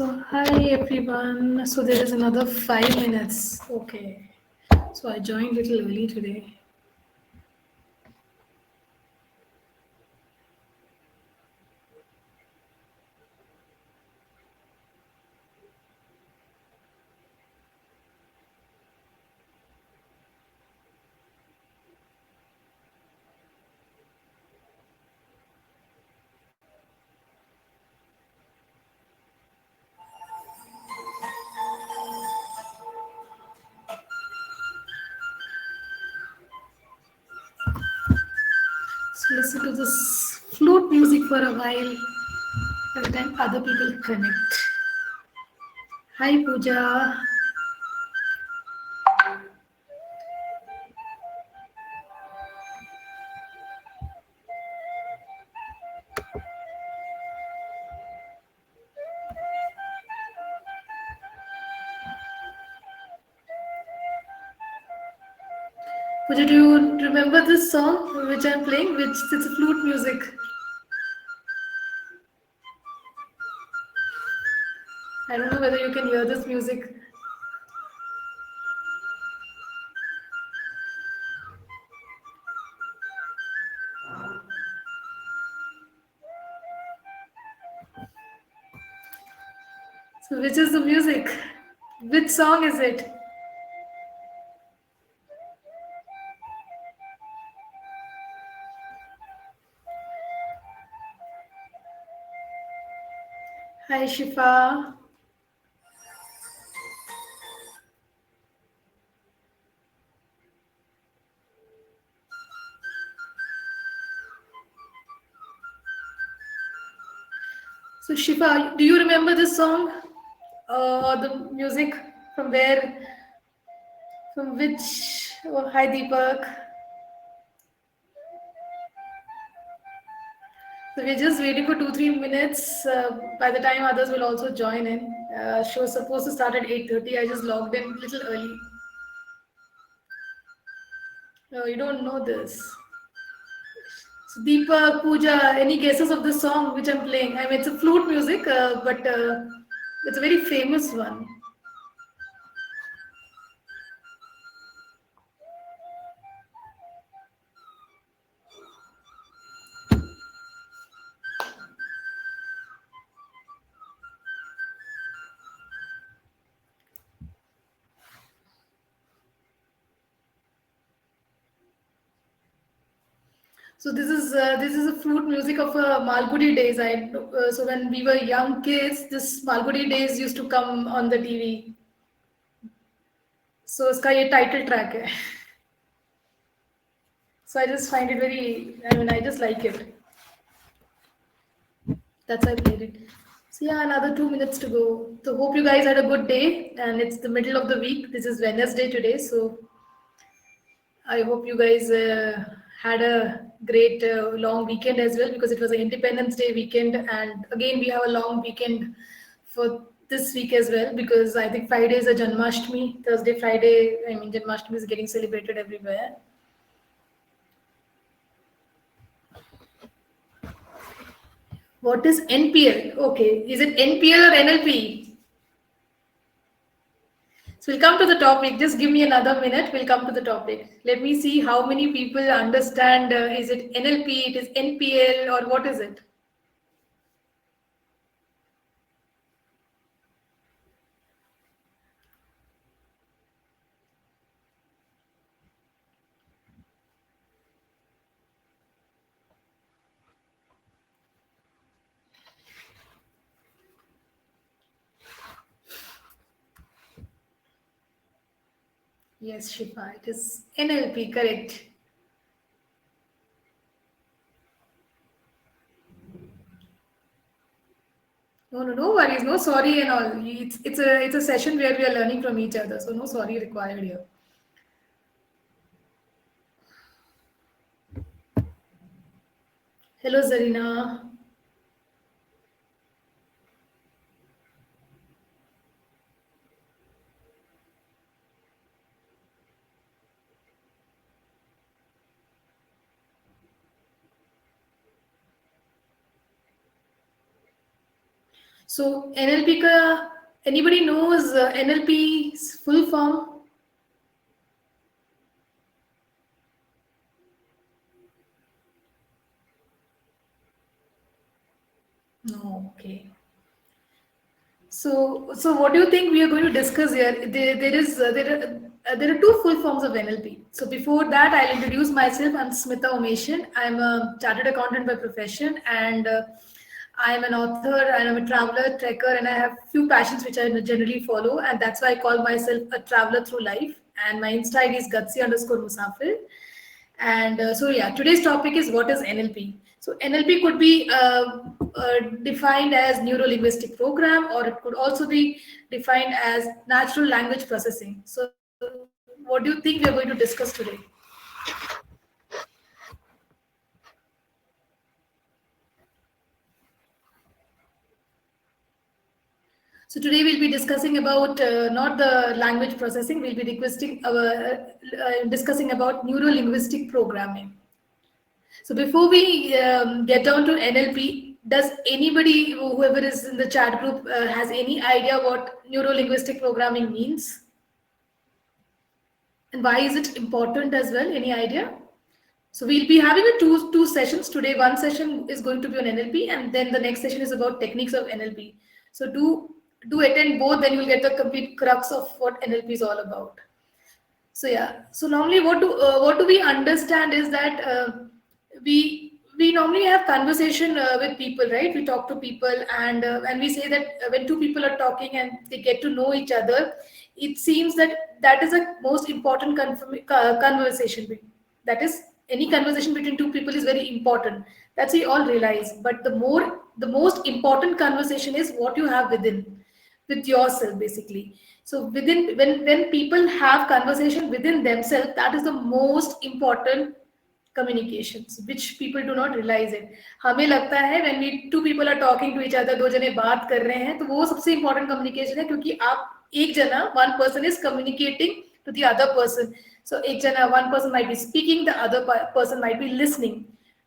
Hi everyone. So there is another 5 minutes. Okay. So I joined a little early today. So listen to this flute music for a while by the time other people connect. Hi Pooja. Pooja, do you remember this song which I'm playing? Which it's a flute music. I don't know whether you can hear this music. So which is the music? Which song is it? Hi Shifa. So Shifa, do you remember this song? The music from where, from which? Oh, hi Deepak. So we're just waiting for 2-3 minutes. By the time others will also join in. Show was supposed to start at 8:30. I just logged in a little early. No, you don't know this. So Deepak, Pooja, any guesses of the song which I'm playing? I mean, it's a flute music, but it's a very famous one. So this is a flute music of Malgudi days. So when we were young kids, this Malgudi days used to come on the TV. So इसका ये title track है. So I just find it very. I mean, I just like it. That's why I played it. So yeah, another 2 minutes to go. So hope you guys had a good day, and it's the middle of the week. This is Wednesday today, so I hope you guys had a great long weekend as well because it was an Independence Day weekend, and again we have a long weekend for this week as well because I think Friday is a Janmashtami. Thursday, Friday, I mean Janmashtami is getting celebrated everywhere. What is NPL? Okay, is it NPL or NLP? So we'll come to the topic. Just give me another minute. We'll come to the topic. Let me see how many people understand. Is it NLP? It is NPL or what is it? Yes, Shifa. It is NLP. Correct. No, no, no worries. No sorry and all. It's a session where we are learning from each other. So no sorry required here. Hello, Zarina. So NLP का anybody knows NLP's full form? No. Okay. So what do you think we are going to discuss here? There are two full forms of NLP. So before that, I'll introduce myself. I'm Smita Omeshan. I'm a chartered accountant by profession, and I'm an author, and I'm a traveler, trekker, and I have few passions which I generally follow, and that's why I call myself a traveler through life. And my Insta ID is Gatsi_Musafir. And so, yeah, today's topic is what is NLP. So, NLP could be defined as neuro linguistic program, or it could also be defined as natural language processing. So, what do you think we are going to discuss today? So today we'll be discussing about not the language processing. We'll be discussing about neuro linguistic programming. So before we get down to NLP, does anybody, whoever is in the chat group, has any idea what neuro linguistic programming means? And why is it important as well? Any idea? So we'll be having a two sessions today. One session is going to be on NLP, and then the next session is about techniques of NLP. So do attend both, then you'll get the complete crux of what NLP is all about. So yeah, so normally what do we understand is that we normally have conversation with people, right? We talk to people, and we say that when two people are talking and they get to know each other, it seems that that is a most important conversation. That is, any conversation between two people is very important. That's we all realize. But the most important conversation is what you have with yourself, basically. So within when people have conversation within themselves, that is the most important communications, which people do not realize it. हमें लगता है when we two people are talking to each other, दो जने बात कर रहे हैं, तो वो सबसे important communication है, क्योंकि आप एक जना one person is communicating to the other person. So एक जना one person might be speaking, the other person might be listening.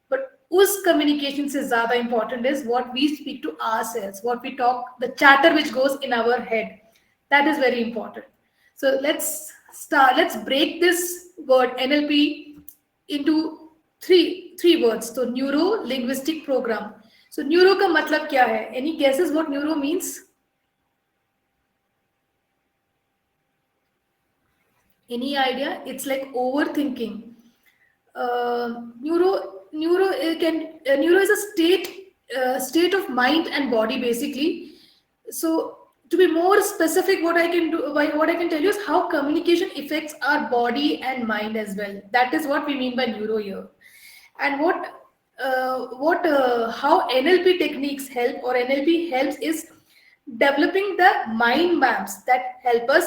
But उस communication से ज़्यादा important is what we speak to ourselves, what we talk, the chatter which goes in our head. That is very important. So let's break this word NLP into three words. So neuro linguistic program. So neuro का मतलब क्या है? Any guesses what neuro means? Any idea? It's like overthinking. Neuro is a state of mind and body, basically. So to be more specific, what I can tell you is how communication affects our body and mind as well. That is what we mean by neuro here. And how NLP techniques help, or NLP helps, is developing the mind maps that help us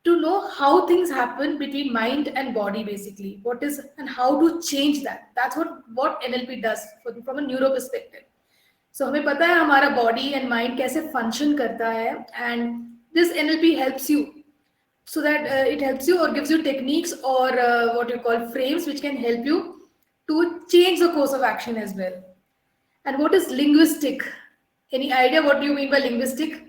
to know how things happen between mind and body, basically. What is and how to change that. That's what NLP does from a neuro perspective. So हमें पता है हमारा body and mind कैसे function करता है, and this NLP helps you, so that it helps you or gives you techniques, or what you call frames, which can help you to change the course of action as well. And what is linguistic? Any idea what do you mean by linguistic?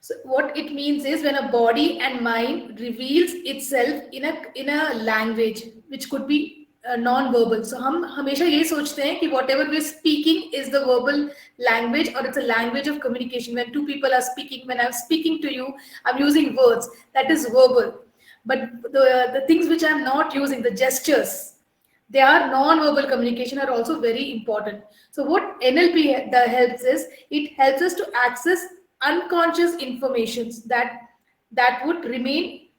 So what it means is when a body and mind reveals itself in a language which could be non-verbal. So हम हमेशा यही सोचते हैं कि whatever we're speaking is the verbal language, or it's a language of communication. When two people are speaking, when I'm speaking to you, I'm using words. That is verbal. But the things which I'm not using, the gestures, they are non-verbal communication, are also very important. So what NLP helps is, it helps us to access unconscious informations that would remain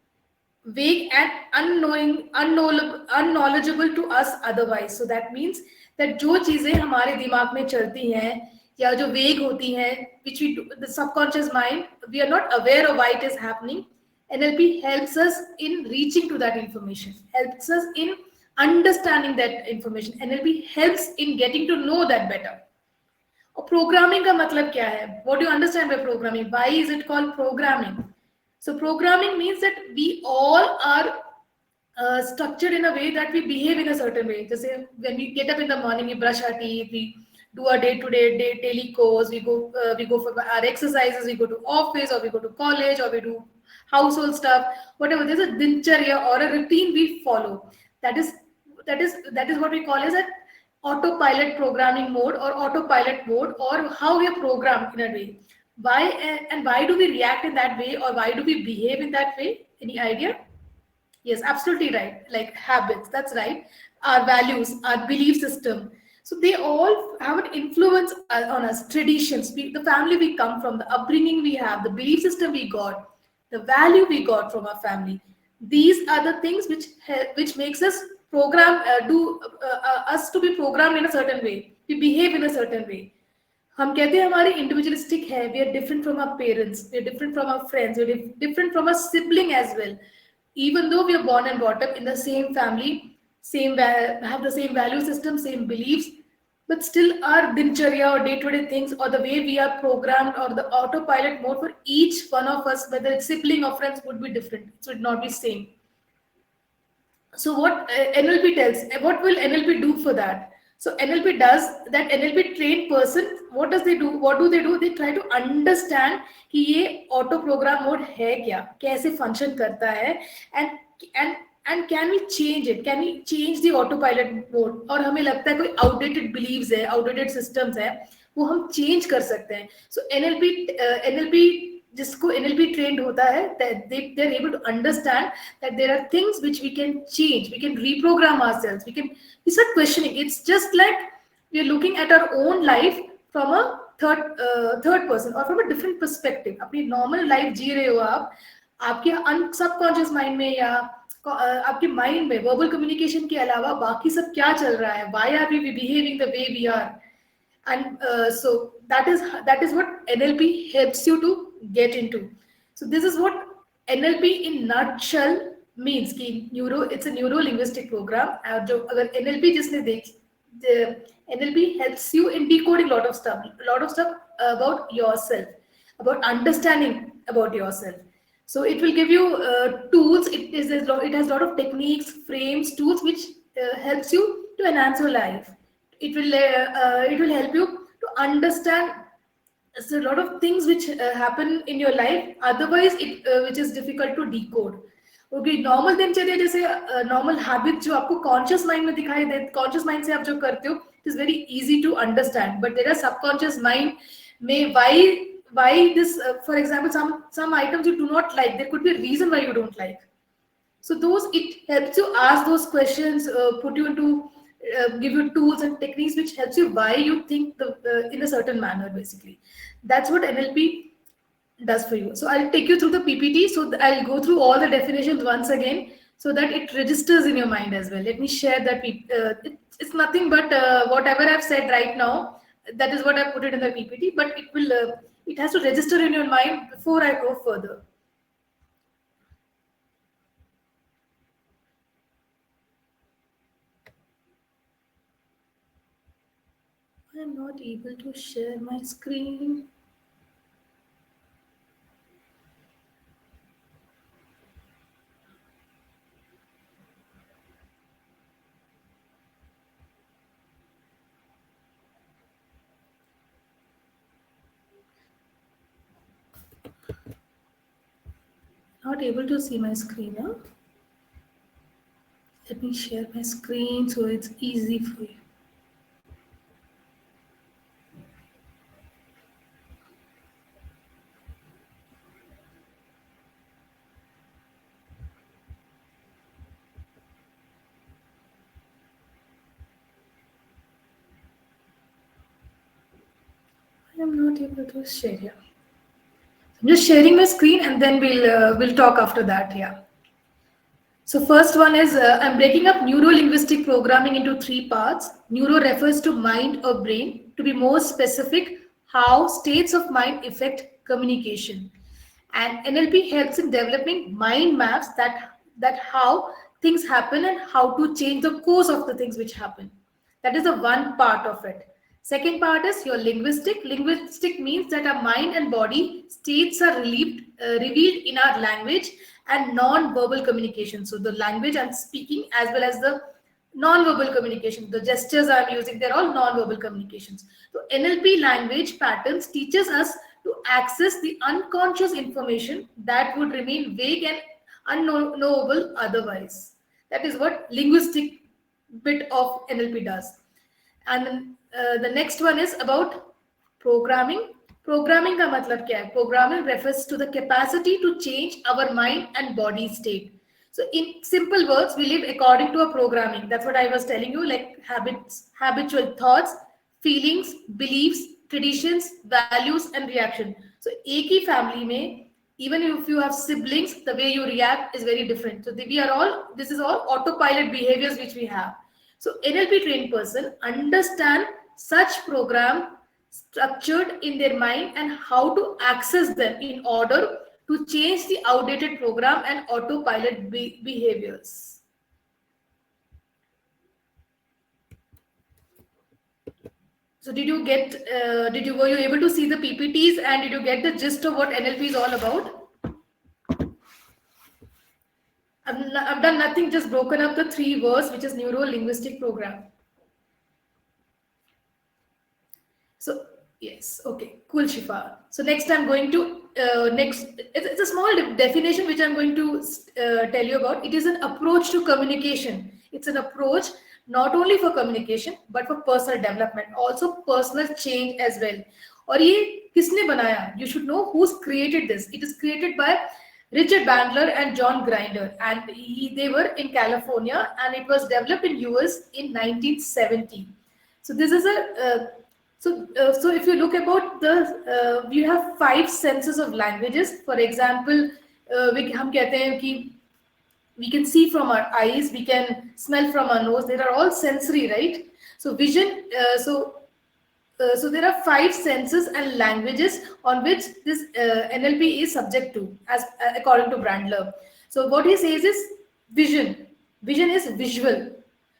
vague and unknowledgeable to us otherwise. So that means that जो चीजें हमारे दिमाग में चलती हैं या जो vague होती हैं, which we do, the subconscious mind, we are not aware of why it is happening. NLP helps us in reaching to that information, helps us in understanding that information. NLP helps in getting to know that better. और programming का मतलब क्या है? What do you understand by programming? Why is it called programming? So programming means that we all are structured in a way that we behave in a certain way. जैसे when we get up in the morning, we brush our teeth, we do our day-to-day daily chores. We go for our exercises. We go to office, or we go to college, or we do household stuff. Whatever, there's a dincharya or a routine we follow. That is that is what we call as a autopilot programming mode, or autopilot mode, or how we are programmed in a way. Why, and why do we react in that way, or why do we behave in that way? Any idea? Yes, absolutely right. Like habits, that's right. Our values, our belief system. So they all have an influence on us. Traditions, the family we come from, the upbringing we have, the belief system we got, the value we got from our family. These are the things which makes us us to be programmed in a certain way. We behave in a certain way. हम कहते हैं हमारी individualistic है, we are different from our parents, we are different from our friends, we are different from our sibling as well. Even though we are born and brought up in the same family, have the same value system, same beliefs, but still our dincharya or day-to-day things, or the way we are programmed, or the autopilot mode for each one of us, whether it's sibling or friends, would be different. It would not be same. So what NLP tells, what will NLP do for that? So NLP does that. NLP trained person, what does they do? What do? They try to understand कि ये auto program mode है क्या, कैसे function करता है, and and and can we change it? Can we change the autopilot mode? और हमें लगता है कोई outdated beliefs है, outdated systems है, वो हम change कर सकते हैं. So NLP जिसको NLP trained होता है, they're able to understand that there are things which we can change, we can reprogram ourselves, we start questioning. It's just like we are looking at our own life from a third person, or from a different perspective. अपनी normal life जी रहे हो आप, आपके subconscious mind में या आपके mind में verbal communication के अलावा बाकी सब क्या चल रहा है, why are we behaving the way we are. And so that is what NLP helps you to get into. So this is what NLP in nutshell means. कि it's a neuro linguistic program. जो अगर NLP जिसने the NLP helps you in decoding lot of stuff about yourself, about understanding about yourself. So it will give you tools. It has a lot of techniques, frames, tools which helps you to enhance your life. It will help you to understand a lot of things which happen in your life, otherwise which is difficult to decode. Okay, normal दिनचर्या जैसे normal habits जो आपको conscious mind में दिखाई दे, conscious mind से आप जो करते हो, it is very easy to understand. But there are subconscious mind में why this for example some items you do not like, there could be a reason why you don't like. So it helps you ask those questions, put you into give you tools and techniques which helps you why you think in a certain manner. Basically, that's what NLP does for you. So I'll take you through the PPT. So I'll go through all the definitions once again, so that it registers in your mind as well. Let me share that. It's nothing but whatever I've said right now. That is what I put it in the PPT. But it has to register in your mind before I go further. I'm not able to share my screen. Not able to see my screen, huh? Let me share my screen so it's easy for you. I'm not able to share here. I'm just sharing my screen, and then we'll talk after that. Yeah. So first one is I'm breaking up neuro-linguistic programming into 3 parts. Neuro refers to mind or brain. To be more specific, how states of mind affect communication. And NLP helps in developing mind maps that how things happen and how to change the course of the things which happen. That is the one part of it. Second part is your linguistic. Linguistic means that our mind and body states are revealed in our language and non-verbal communication. So the language I'm speaking, as well as the non-verbal communication. The gestures I'm using, they're all non-verbal communications. So NLP language patterns teaches us to access the unconscious information that would remain vague and unknowable otherwise. That is what linguistic bit of NLP does. And the next one is about programming. Programming का मतलब क्या है? Programming refers to the capacity to change our mind and body state. So in simple words, we live according to a programming. That's what I was telling you, like habits, habitual thoughts, feelings, beliefs, traditions, values, and reaction. So एक ही family में, even if you have siblings, the way you react is very different. So we are all, this is all autopilot behaviors which we have. So NLP trained person understand such program structured in their mind and how to access them in order to change the outdated program and autopilot behaviors. So were you able to see the PPTs and did you get the gist of what NLP is all about? I've done nothing, just broken up the 3 words, which is Neuro Linguistic program. So yes, okay, cool, Shifa. So next I'm going to it's a small definition which I'm going to tell you about. It is an approach to communication. It's an approach not only for communication but for personal development, also personal change as well. और ये किसने बनाया? You should know who's created this. It is created by Richard Bandler and John Grinder, and they were in California, and it was developed in US in 1970. So this is a so if you look about the we have 5 senses of languages. For example, हम कहते हैं कि we can see from our eyes, we can smell from our nose. They are all sensory, right? So vision. So there are 5 senses and languages on which this NLP is subject to, as according to Brandler. So what he says is vision. Vision is visual.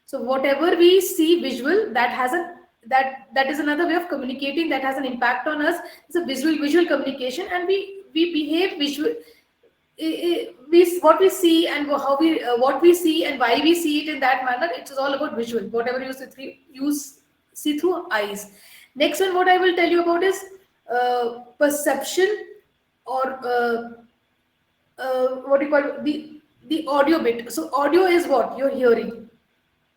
So whatever we see visual, that has that is another way of communicating that has an impact on us. It's a visual communication, and we behave visual. What we see and how we what we see and why we see it in that manner. It is all about visual. Whatever you see through eyes. Next one, what I will tell you about is perception, or what do you call the audio bit. So audio is what you're hearing.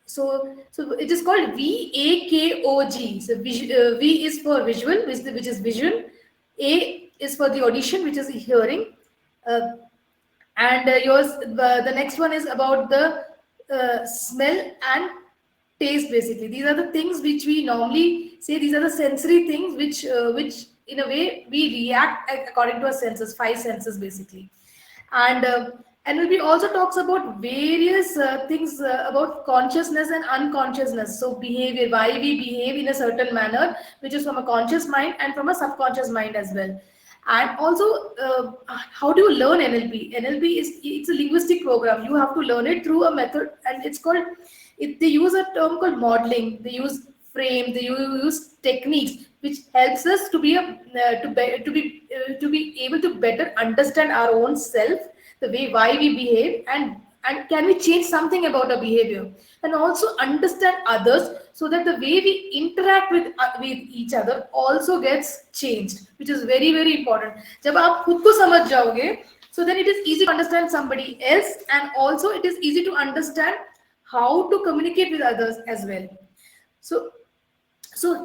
So it is called VAKOG. So V is for visual, which is vision. A is for the audition, which is hearing. And the next one is about the smell and taste. Basically, these are the things which we normally say. These are the sensory things which in a way we react according to our senses, 5 senses basically. And NLP also talks about various things about consciousness and unconsciousness. So behavior, why we behave in a certain manner, which is from a conscious mind and from a subconscious mind as well. And also, how do you learn NLP? NLP it's a linguistic program. You have to learn it through a method, and it's called. They use a term called modeling. They use frame. They use techniques, which helps us to be able to better understand our own self, the way why we behave, and can we change something about our behavior, and also understand others, so that the way we interact with each other also gets changed, which is very very important. जब आप खुद को समझ जाओगे, so then it is easy to understand somebody else, and also it is easy to understand how to communicate with others as well. So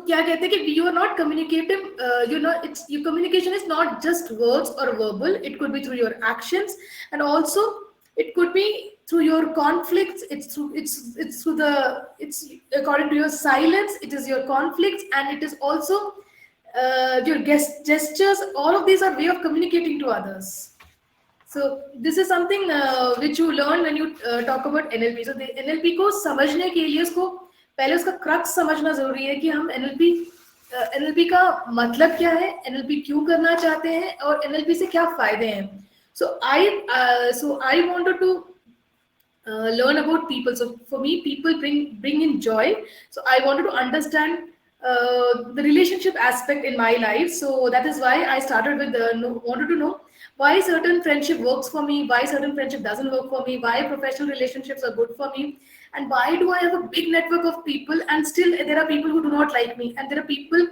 क्या कहते हैं कि you are not communicative, your communication is not just words or verbal. It could be through your actions, and also it could be through your conflicts. It's according to your silence. It is your conflicts, and it is also your gestures. All of these are way of communicating to others. So this is something which you learn when you talk about NLP. So the NLP को समझने के लिए उसको पहले उसका crux समझना जरूरी है कि हम NLP का मतलब क्या है, NLP क्यों करना चाहते हैं, और NLP से क्या फायदे हैं. So I wanted to learn about people. So for me, people bring in joy. So I wanted to understand the relationship aspect in my life. So that is why I started with wanted to know why certain friendship works for me, why certain friendship doesn't work for me, why professional relationships are good for me, and why do I have a big network of people and still there are people who do not like me, and there are people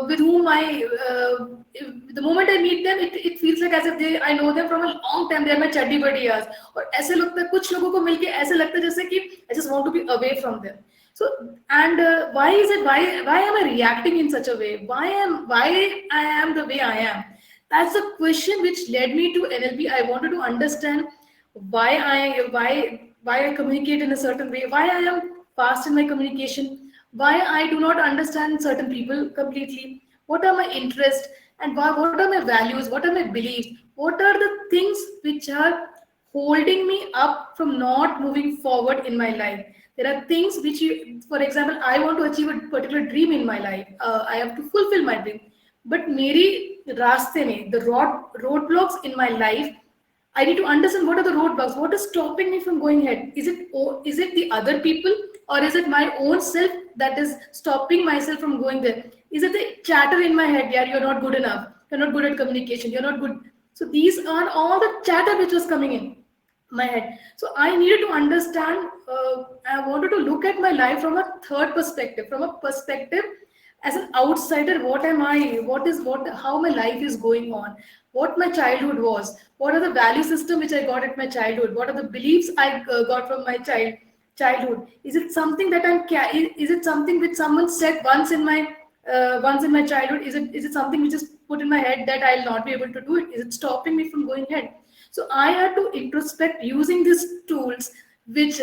with whom the moment I meet them, it feels like as if I know them from a long time. They are my chaddi buddies. और ऐसे लगता है कुछ लोगों को मिलके ऐसे लगता है जैसे कि I just want to be away from them. So, and why is it? Why am I reacting in such a way? Why I am the way I am? That's the question which led me to NLP. I wanted to understand why I communicate in a certain way, why I am fast in my communication, why I do not understand certain people completely, what are my interests, and what are my values, what are my beliefs, what are the things which are holding me up from not moving forward in my life. There are things which you, for example, I want to achieve a particular dream in my life. I have to fulfill my dream. But मेरी रास्ते में, the roadblocks in my life, I need to understand what are the roadblocks. What is stopping me from going ahead? Is it the other people, or is it my own self that is stopping myself from going there? Is it the chatter in my head? Yeah, you're not good enough. You're not good at communication. You're not good. So these are all the chatter which was coming in my head. So I needed to understand. I wanted to look at my life from a third perspective, from a perspective as an outsider. What am I? What? How my life is going on? What my childhood was? What are the value system which I got at my childhood? What are the beliefs I got from my childhood? Is it something that is it something which someone said once in my childhood? Is it something which is put in my head that I'll not be able to do it? Is it stopping me from going ahead? So I had to introspect using these tools, which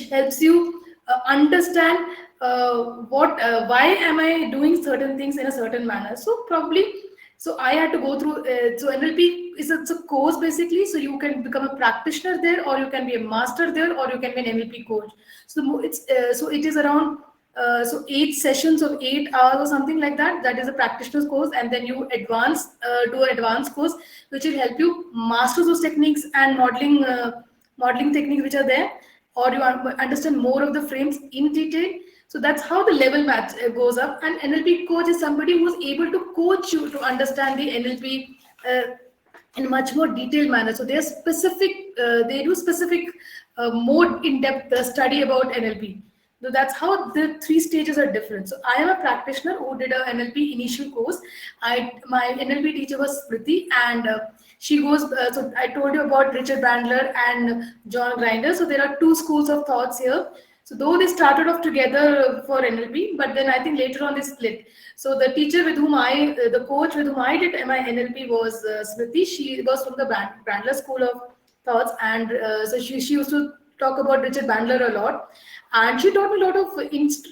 helps you understand why am I doing certain things in a certain manner. So I had to go through. So NLP it's a course basically. So you can become a practitioner there, or you can be a master there, or you can be an NLP coach. So it is around 8 sessions of 8 hours or something like that. That is a practitioner's course, and then you do an advanced course, which will help you master those techniques and modeling techniques which are there, or you understand more of the frames in detail. So that's how the level match goes up. And NLP coach is somebody who's able to coach you to understand the NLP in much more detailed manner. So they do specific, more in-depth study about NLP. So that's how the 3 stages are different. So I am a practitioner who did a NLP initial course. My NLP teacher was Smriti, and she goes. So I told you about Richard Bandler and John Grinder. So there are 2 schools of thoughts here. So though they started off together for NLP, but then I think later on they split. So the the coach with whom I did my NLP was Smriti. She was from the Bandler School of Thoughts, and so she used to talk about Richard Bandler a lot, and she taught me a lot of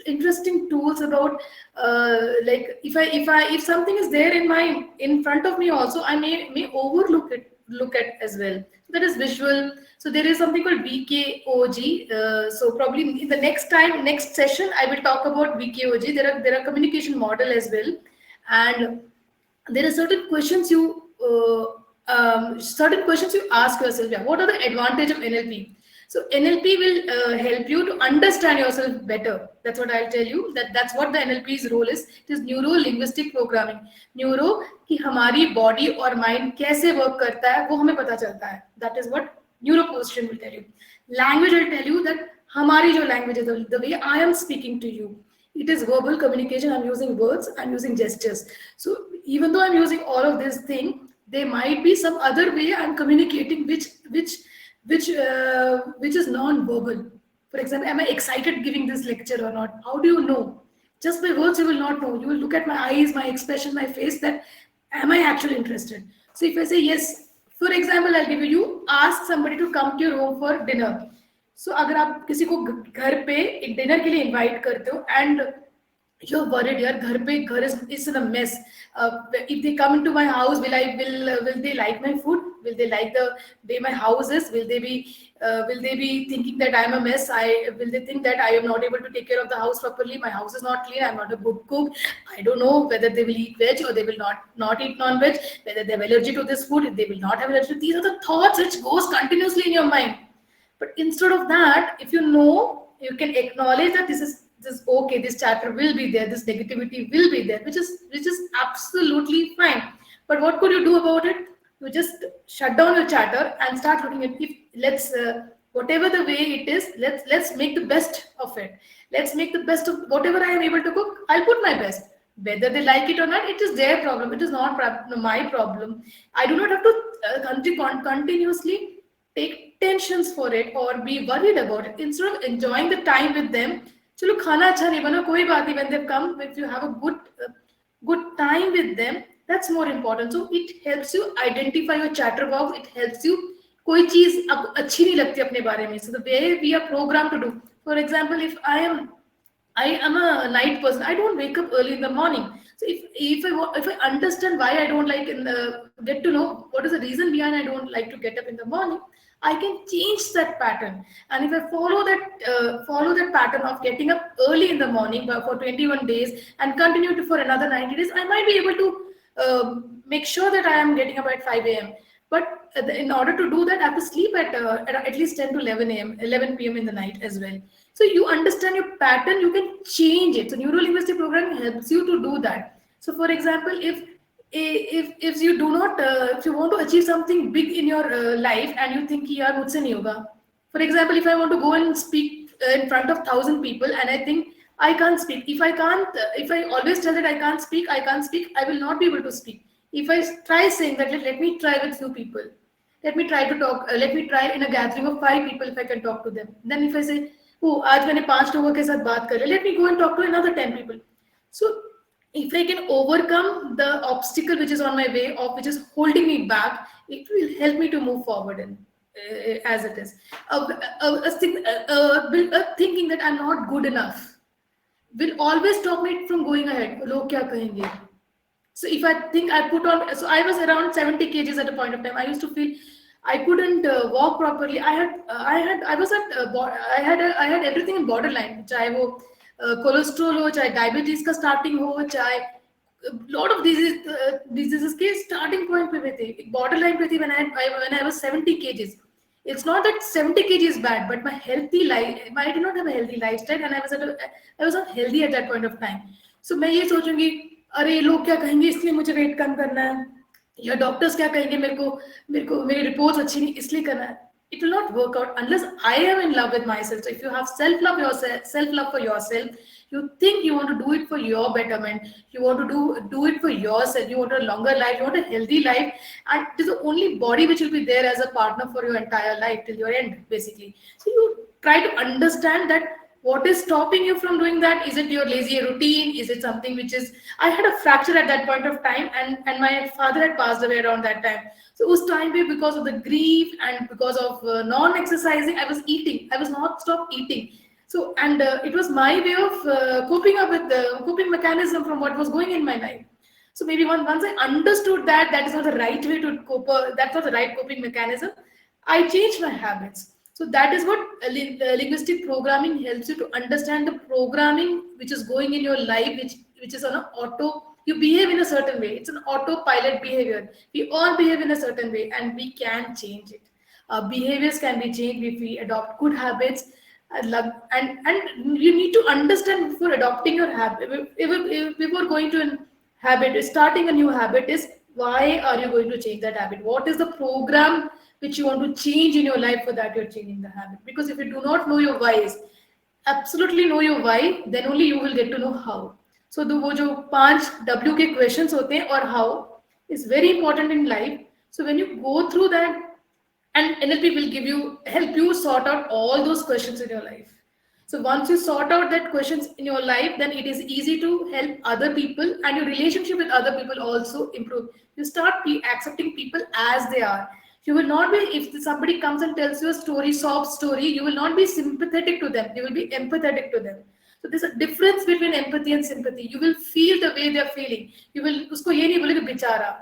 interesting tools about like if something is there in front of me also, I may look at as well. So that is visual. So there is something called VKOG. So probably in the next session, I will talk about VKOG. There are communication model as well, and there are certain questions you ask yourself. Yeah, what are the advantage of NLP? So NLP will help you to understand yourself better. That's what I'll tell you. That's what the NLP's role is. It is neuro linguistic programming. Neuro कि हमारी body और mind कैसे work करता है वो हमें पता चलता है. That is what neuro question will tell you. Language will tell you that हमारी जो language is the way I am speaking to you. It is verbal communication. I'm using words. I'm using gestures. So even though I'm using all of this thing, there might be some other way I'm communicating which is non-verbal. For example, am I excited giving this lecture or not? How do you know? Just by words, you will not know. You will look at my eyes, my expression, my face, that am I actually interested? So if I say yes, for example, I'll give you ask somebody to come to your home for dinner. So अगर आप किसी को घर पे एक dinner के लिए invite करते हो and you're worried, यार घर is in a mess. If they come into my house, will they like my food? Will they like the way my house is? Will they be thinking that I'm a mess? Will they think that I am not able to take care of the house properly? My house is not clean. I'm not a good cook. I don't know whether they will eat veg or they will not eat non-veg. Whether they have allergy to this food, if they will not have allergy. These are the thoughts which goes continuously in your mind. But instead of that, if you know, you can acknowledge that this okay, this chatter will be there, this negativity will be there, which is absolutely fine. But what could you do about it? You just shut down your chatter and start looking at, if whatever the way it is, let's make the best of it. Let's make the best of whatever I am able to cook. I'll put my best. Whether they like it or not, it is their problem, it is not my problem. I do not have to continuously take tensions for it or be worried about it. Instead of enjoying the time with them, चलो खाना अच्छा नहीं बना कोई बात नहीं, when they come, if you have a good time with them, that's more important. So it helps you identify your chatterbox, it helps you कोई चीज अब अच्छी नहीं लगती अपने बारे में. So the way we are programmed to do, for example, if I am a night person, I don't wake up early in the morning. So if I understand why I don't like in the get to know what is the reason behind I don't like to get up in the morning, I can change that pattern. And if I follow that pattern of getting up early in the morning for 21 days and continue to for another 90 days, I might be able to make sure that I am getting up at 5 a.m. But in order to do that, I have to sleep at least 10 to 11 a.m., 11 p.m. in the night as well. So you understand your pattern, you can change it. So neuro-linguistic programming helps you to do that. So for example, if you do not, if you want to achieve something big in your life and you think, yaar, mujhse nahi hoga. For example, if I want to go and speak in front of 1,000 people and I think I can't speak. If I always tell that I can't speak, I will not be able to speak. If I try saying that, let me try with few people. Let me try to talk. Let me try in a gathering of 5 people if I can talk to them. Then if I say, oh, आज मैंने 5 लोगों के साथ बात कर लिया, let me go and talk to another 10 people. So if I can overcome the obstacle which is on my way or which is holding me back, it will help me to move forward in as it is. Thinking that I'm not good enough will always stop me from going ahead. लोग क्या कहेंगे? So if I think I put on, so I was around 70 kgs at a point of time. I used to feel I couldn't walk properly. I had everything in borderline. चाहे वो cholesterol हो, चाहे diabetes का starting हो, चाहे lot of diseases के starting point पे थे, borderline पे थी when I was 70 kgs. It's not that 70 kg is bad, but my healthy life, I did not have a healthy lifestyle, and I was not healthy at that point of time. So मैं ये सोचूंगी, अरे लोग क्या कहेंगे इसलिए मुझे wait कम करना है, या डॉक्टर्स क्या कहेंगे मेरे को मेरी रिपोर्ट्स अच्छी नहीं इसलिए करना है. It will not work out unless I am in love with myself. So if you have self love for yourself, you think you want to do it for your betterment, you want to do it for yourself, you want a longer life, you want a healthy life, and it is the only body which will be there as a partner for your entire life till your end, basically. So you try to understand that what is stopping you from doing that. Is it your lazy routine? Is it something which is, I had a fracture at that point of time, and my father had passed away around that time. So उस time पे because of the grief and because of non-exercising, I was not stop eating. So and it was my way of coping up with the coping mechanism from what was going in my life. So maybe once I understood that is not the right way to cope, that's not the right coping mechanism, I changed my habits. So that is what linguistic programming helps you to understand the programming which is going in your life, which is on an auto. You behave in a certain way. It's an autopilot behavior. We all behave in a certain way, and we can change it. Our behaviors can be changed if we adopt good habits. And you need to understand before adopting your habit. Before going to a habit, starting a new habit is, why are you going to change that habit? What is the program which you want to change in your life for that you're changing the habit? Because if you do not know your whys, absolutely know your why, then only you will get to know how. So वो जो 5 W के questions होते हैं और how is very important in life. So when you go through that, and NLP will help you sort out all those questions in your life. So once you sort out that questions in your life, then it is easy to help other people, and your relationship with other people also improve. You start accepting people as they are. You will not be, if somebody comes and tells you a story, sob story, you will not be sympathetic to them. You will be empathetic to them. So there's a difference between empathy and sympathy. You will feel the way they're feeling. You will उसको ये नहीं बोलेगे बेचारा.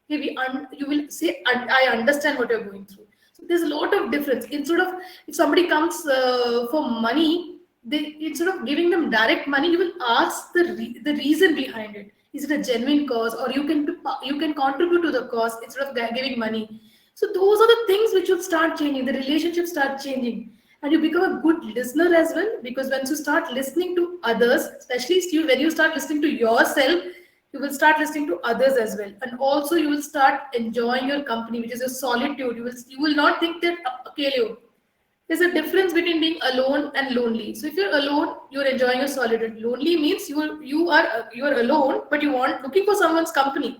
You will say, I understand what you're going through. So there's a lot of difference. Instead of, if somebody comes for money, instead of giving them direct money, you will ask the reason behind it. Is it a genuine cause, or you can contribute to the cause instead of giving money? So those are the things which will start changing. The relationship start changing. And you become a good listener as well, because once you start listening to others, especially when you start listening to yourself, you will start listening to others as well. And also you will start enjoying your company, which is your solitude. You will not think that अकेले हो. There's a difference between being alone and lonely. So if you're alone, you're enjoying your solitude. Lonely means you are alone, but you want looking for someone's company.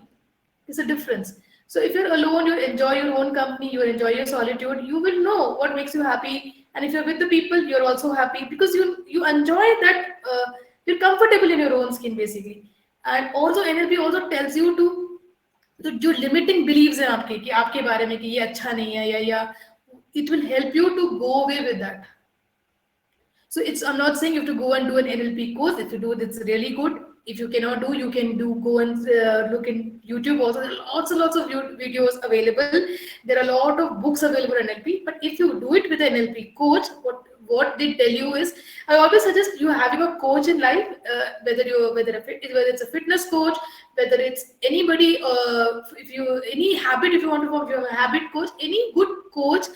There's a difference. So if you're alone, you enjoy your own company, you enjoy your solitude. You will know what makes you happy, and if you're with the people, you're also happy because you enjoy that. You're comfortable in your own skin, basically. And also, NLP also tells you तो जो limiting beliefs हैं आपके कि आपके बारे में कि ये अच्छा नहीं है या it will help you to go away with that. So I'm not saying you have to go and do an NLP course. If you do, it's really good. If you cannot do, you can go and look in YouTube. Also, there are lots and lots of videos available. There are a lot of books available on NLP. But if you do it with an NLP coach, what they tell you is, I always suggest you having a coach in life, whether it's a fitness coach, whether it's anybody, if you any habit, if you want to form your habit coach, any good coach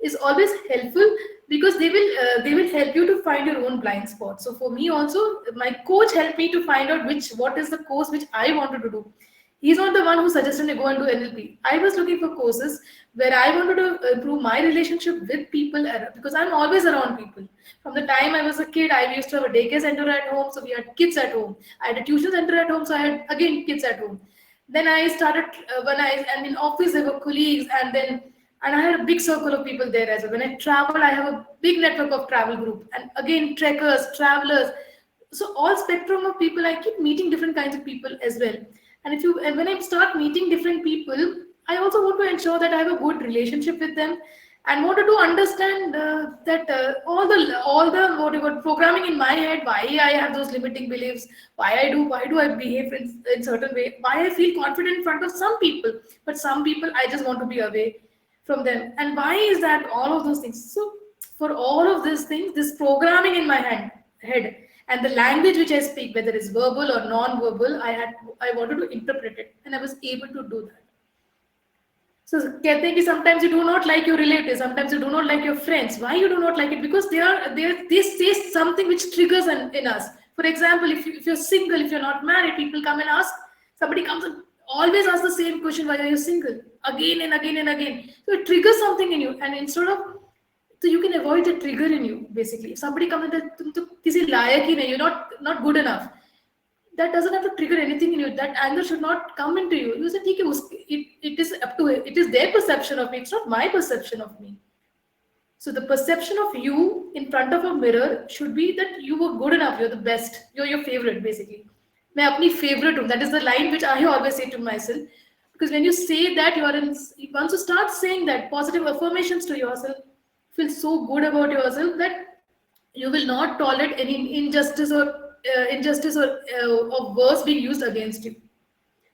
is always helpful because they will help you to find your own blind spot. So for me also, my coach helped me to find out what is the course which I wanted to do. He's not the one who suggested me go and do NLP. I was looking for courses where I wanted to improve my relationship with people because I'm always around people. From the time I was a kid, I used to have a daycare center at home, so we had kids at home. I had a tuition center at home, so I had again kids at home. Then I started and in office there were colleagues, and I had a big circle of people there as well. When I travel, I have a big network of travel group, and again trekkers, travelers. So all spectrum of people, I keep meeting different kinds of people as well. And when I start meeting different people, I also want to ensure that I have a good relationship with them, and wanted to understand that all the whatever programming in my head, why I have those limiting beliefs, why do I behave in certain way, why I feel confident in front of some people, but some people I just want to be away from them, and why is that, all of those things. So for all of these things, this programming in my head and the language which I speak, whether it's verbal or non-verbal, I wanted to interpret it, and I was able to do that. So कहते हैं कि sometimes you do not like your relatives, sometimes you do not like your friends. Why you do not like it? Because they say something which triggers in us. For example, if you're single, if you're not married, people come and ask. Somebody comes and always ask the same question: why are you single? Again and again and again. So it triggers something in you, and instead of so you can avoid the trigger in you. Basically, if somebody comes and says, "तुम तो किसी लायक ही नहीं, you're not good enough," that doesn't have to trigger anything in you. That anger should not come into you. You say, "ठीक है, it is up to it. It is their perception of me. It's not my perception of me." So the perception of you in front of a mirror should be that you were good enough. You're the best. You're your favorite, basically. मैं अपनी favorite हूँ. That is the line which I always say to myself. Because when you say that, once you start saying that positive affirmations to yourself, feel so good about yourself that you will not tolerate any injustice or words being used against you.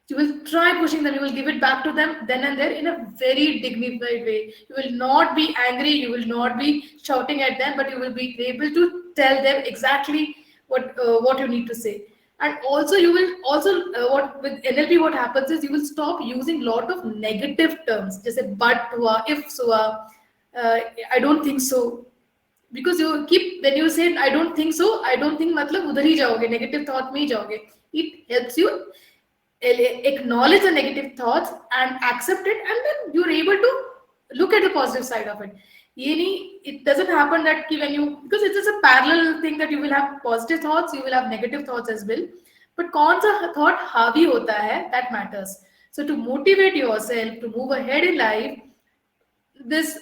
You will try pushing them, you will give it back to them then and there in a very dignified way. You will not be angry, you will not be shouting at them, but you will be able to tell them exactly what you need to say. And also you will also what with NLP what happens is you will stop using lot of negative terms, just say but hua, if so, I don't think so. Because you keep, when you say I don't think so, I don't think मतलब उधर ही जाओगे, negative thought में ही जाओगे. It helps you acknowledge the negative thoughts and accept it, and then you're able to look at the positive side of it. ये नहीं, it doesn't happen that कि when you, because it's just a parallel thing that you will have positive thoughts, you will have negative thoughts as well. But कौन सा thought हावी होता है, that matters. So to motivate yourself to move ahead in life,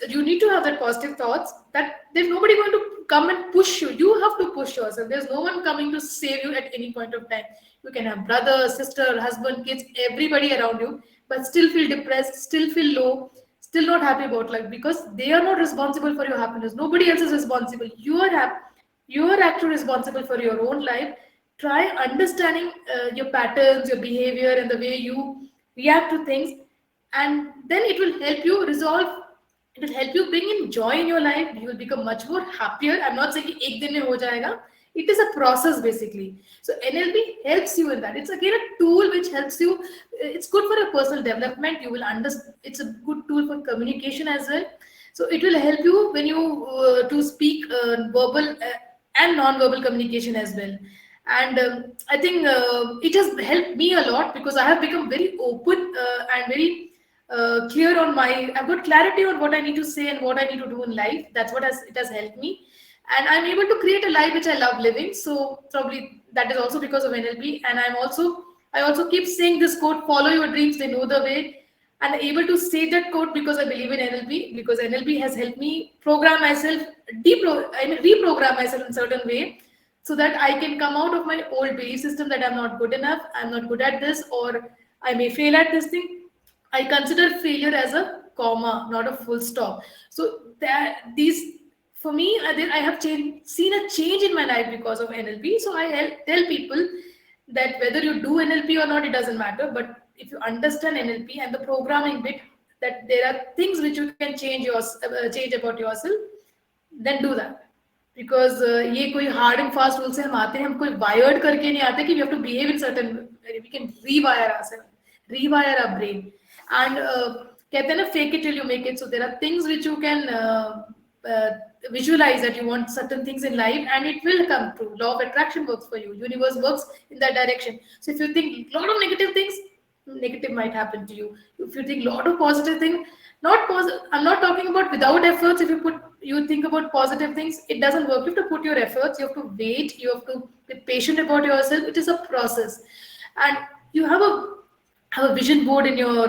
you need to have that positive thoughts, that there's nobody going to come and push you. You have to push yourself. There's no one coming to save you at any point of time. You can have brother, sister, husband, kids, everybody around you, but still feel depressed, still feel low, still not happy about life, because they are not responsible for your happiness. Nobody else is responsible. You are actually responsible for your own life. Try understanding your patterns, your behavior, and the way you react to things, and then it will help you resolve. It will help you bring in joy in your life. You will become much more happier. I'm not saying कि एक दिन में हो जाएगा. It is a process, basically. So NLP helps you in that. It's again a tool which helps you. It's good for your personal development. You will understand. It's a good tool for communication as well. So it will help you when you to speak verbal and non-verbal communication as well. And I think it has helped me a lot, because I have become very open and very clear on my, I've got clarity on what I need to say and what I need to do in life. That's what has it has helped me, and I'm able to create a life which I love living. So probably that is also because of NLP. And I also keep saying this quote: "Follow your dreams; they know the way." And I'm able to say that quote because I believe in NLP. Because NLP has helped me program myself, reprogram myself in certain way, so that I can come out of my old belief system that I'm not good enough, I'm not good at this, or I may fail at this thing. I consider failure as a comma, not a full stop. So that these for me, I have seen a change in my life because of NLP. So tell people that whether you do NLP or not, it doesn't matter. But if you understand NLP and the programming bit, that there are things which you can change about yourself, then do that. Because ये कोई hard and fast rules से हम आते हैं, हम कोई wired करके नहीं आते कि we have to behave in certain, we can rewire ourselves, rewire our brain. And कहते हैं ना, fake it till you make it. So there are things which you can uh, visualize, that you want certain things in life and it will come true. Law of attraction works for you, universe works in that direction. So if you think a lot of negative things, negative might happen to you. If you think a lot of positive things, not positive, I'm not talking about without efforts. If you think about positive things, it doesn't work. You have to put your efforts, you have to wait, you have to be patient about yourself. It is a process. And you have a vision board in your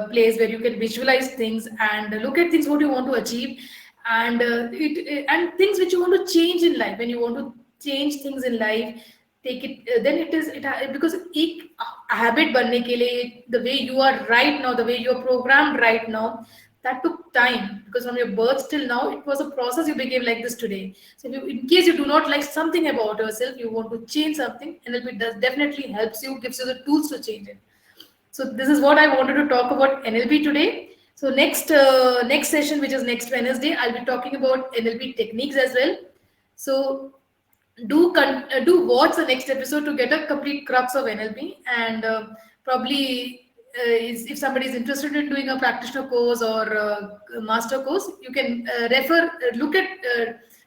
place where you can visualize things and look at things what you want to achieve, and and things which you want to change in life. When you want to change things in life, take it, then because एक habit बनने के लिए, the way you are right now, the way you are programmed right now, that took time. Because from your birth till now, it was a process. You became like this today. So if in case you do not like something about yourself, you want to change something, NLP does definitely helps you, gives you the tools to change it. So this is what I wanted to talk about NLP today. So next session, which is next Wednesday, I'll be talking about NLP techniques as well. So do watch the next episode to get a complete crux of NLP. And probably if somebody is interested in doing a practitioner course or a master course, you can look at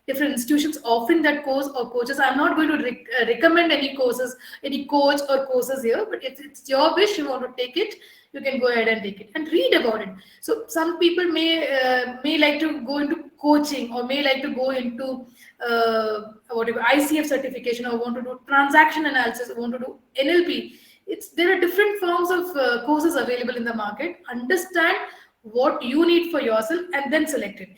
different institutions offering that course or coaches. I'm not going to recommend any courses, any coach or courses here, but if it's your wish, you want to take it, you can go ahead and take it and read about it. So some people may like to go into coaching, or may like to go into whatever ICF certification, or want to do transaction analysis, or want to do NLP. There are different forms of courses available in the market. Understand what you need for yourself and then select it.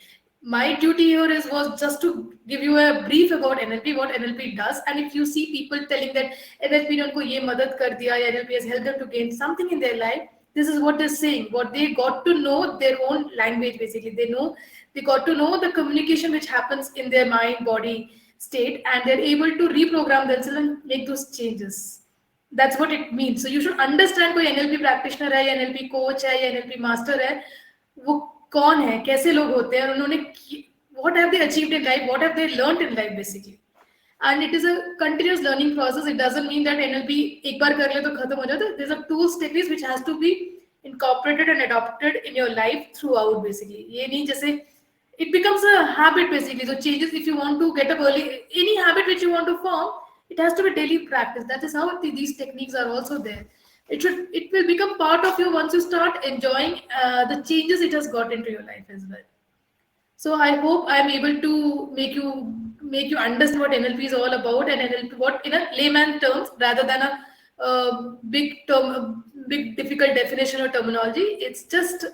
My duty here was just to give you a brief about NLP, what NLP does. And if you see people telling that NLP ने उनको ये मदद कर दिया, NLP has helped them to gain something in their life, this is what they're saying. What they got to know their own language, basically. They got to know the communication which happens in their mind, body state, and they're able to reprogram themselves and make those changes. That's what it means. So you should understand कोई NLP practitioner है, या NLP coach है, या NLP master है, वो कौन है, कैसे लोग होते हैं, और उन्होंने what have they achieved in life, what have they learned in life, basically. And it is a continuous learning process. It doesn't mean that NLP एक बार कर ले तो खत्म हो जाता है. There's a tools techniques which has to be incorporated and adopted in your life throughout, basically. ये नहीं जैसे it becomes a habit, basically. So changes, if you want to get up early, any habit which you want to form, it has to be daily practice. That is how these techniques are also there. It will become part of you once you start enjoying the changes it has got into your life as well. So I hope I'm able to make you understand what NLP is all about, and NLP, what in a layman terms, rather than a big difficult definition or terminology. It's just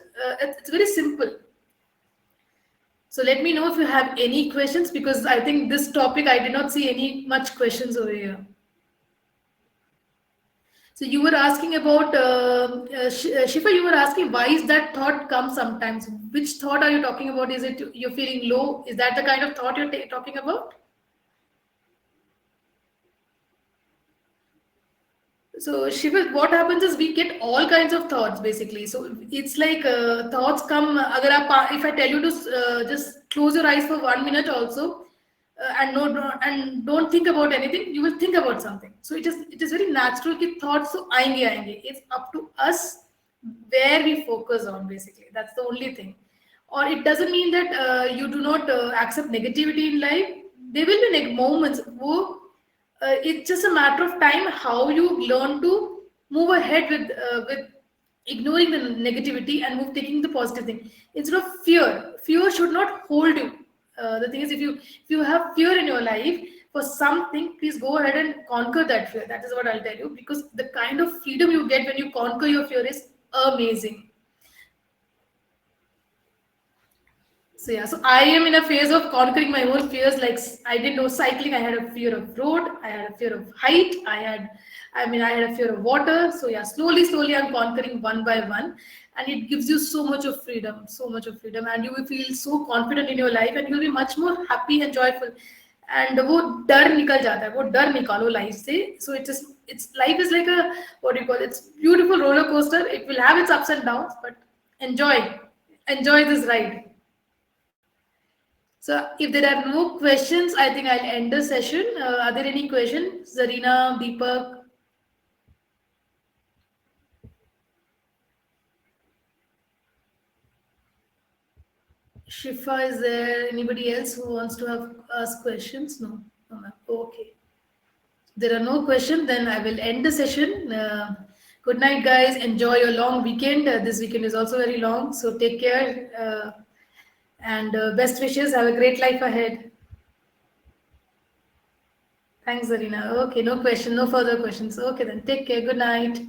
it's very simple. So let me know if you have any questions, because I think this topic I did not see any much questions over here. So you were asking about Shifa. You were asking why is that thought come sometimes? Which thought are you talking about? Is it you're feeling low? Is that the kind of thought you're talking about? So Shiva, what happens is we get all kinds of thoughts, basically. So it's like thoughts come. If I tell you to just close your eyes for 1 minute also, and don't think about anything, you will think about something. So it is very natural that thoughts so आएंगे. It's up to us where we focus on, basically. That's the only thing. Or it doesn't mean that you do not accept negativity in life. There will be moments. It's just a matter of time how you learn to move ahead with ignoring the negativity and move taking the positive thing instead of fear. Fear should not hold you. The thing is, if you have fear in your life for something, please go ahead and conquer that fear. That is what I'll tell you, because the kind of freedom you get when you conquer your fear is amazing. So yeah, so I am in a phase of conquering my own fears. Like I didn't know cycling. I had a fear of road. I had a fear of height. I had a fear of water. So yeah, slowly, I'm conquering one by one, and it gives you so much of freedom, and you will feel so confident in your life, and you'll be much more happy and joyful. And वो डर निकल जाता है, वो डर निकालो life से. So it's life is like a, what do you call it? It's beautiful roller coaster. It will have its ups and downs, but enjoy, enjoy this ride. So if there are no questions, I think I'll end the session. Are there any questions? Zarina, Deepak, Shifa, is there anybody else who wants to ask questions? No. No, ma'am. Okay. There are no questions, then I will end the session. Good night, guys. Enjoy your long weekend. This weekend is also very long, so take care. And best wishes. Have a great life ahead. Thanks, Zarina. Okay, no question, no further questions. Okay, then take care. Good night.